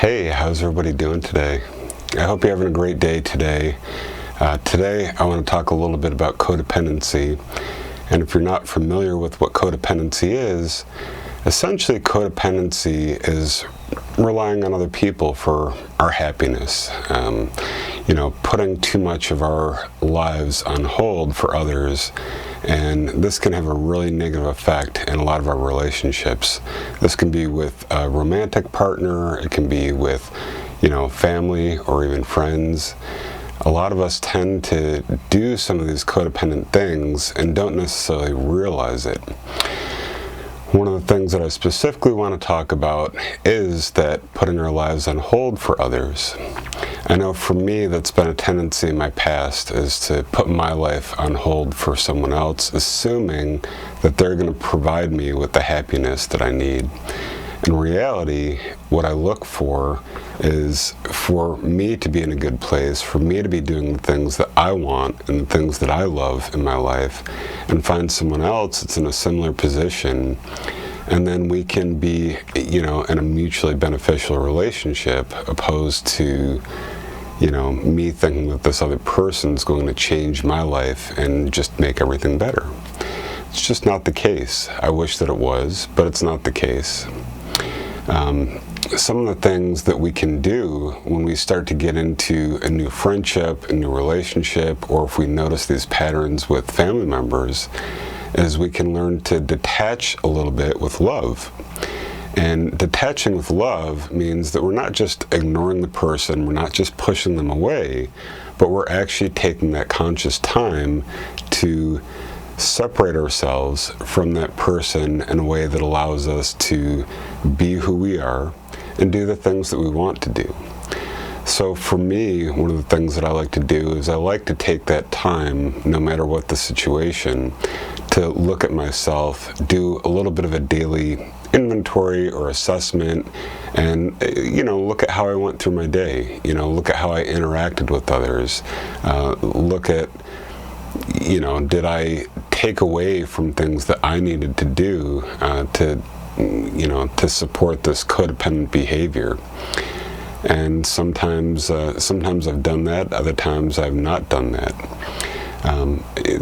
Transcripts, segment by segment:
Hey, how's everybody doing today? I hope you're having a great day today. Today I want to talk a little bit about codependency. And if you're not familiar with what codependency is, essentially codependency is relying on other people for our happiness. Putting too much of our lives on hold for others. And this can have a really negative effect in a lot of our relationships. This can be with a romantic partner, it can be with, family or even friends. A lot of us tend to do some of these codependent things and don't necessarily realize it. One of the things that I specifically want to talk about is that putting our lives on hold for others. I know for me that's been a tendency in my past, is to put my life on hold for someone else, assuming that they're going to provide me with the happiness that I need. In reality, what I look for is for me to be in a good place, for me to be doing the things that I want and the things that I love in my life, and find someone else that's in a similar position, and then we can be, in a mutually beneficial relationship, opposed to, me thinking that this other person's going to change my life and just make everything better. It's just not the case. I wish that it was, but it's not the case. Some of the things that we can do when we start to get into a new friendship, a new relationship, or if we notice these patterns with family members, is we can learn to detach a little bit with love. And detaching with love means that we're not just ignoring the person, we're not just pushing them away, but we're actually taking that conscious time to separate ourselves from that person in a way that allows us to be who we are and do the things that we want to do. So for me, one of the things that I like to do is I like to take that time, no matter what the situation, to look at myself, do a little bit of a daily inventory or assessment, and look at how I went through my day, look at how I interacted with others, look at, did I take away from things that I needed to do to support this codependent behavior. And sometimes I've done that, other times I've not done that.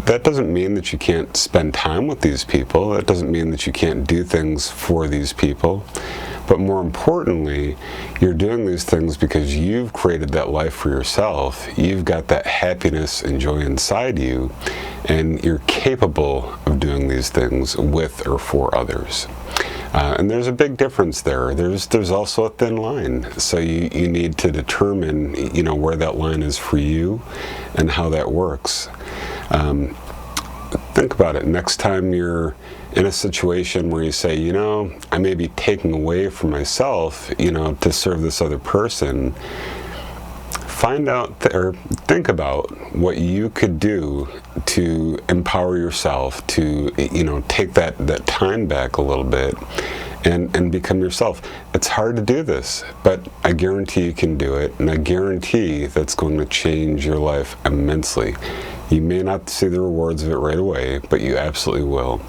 That doesn't mean that you can't spend time with these people. That doesn't mean that you can't do things for these people. But more importantly, you're doing these things because you've created that life for yourself. You've got that happiness and joy inside you, and you're capable of doing these things with or for others. And there's a big difference there. There's also a thin line. So you need to determine, where that line is for you and how that works. Think about it. Next time you're in a situation where you say, I may be taking away from myself, to serve this other person, find out or think about what you could do to empower yourself to, take that time back a little bit and become yourself. It's hard to do this, but I guarantee you can do it, and I guarantee that's going to change your life immensely. You may not see the rewards of it right away, but you absolutely will.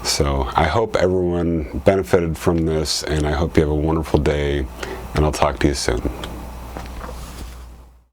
So I hope everyone benefited from this, and I hope you have a wonderful day, and I'll talk to you soon.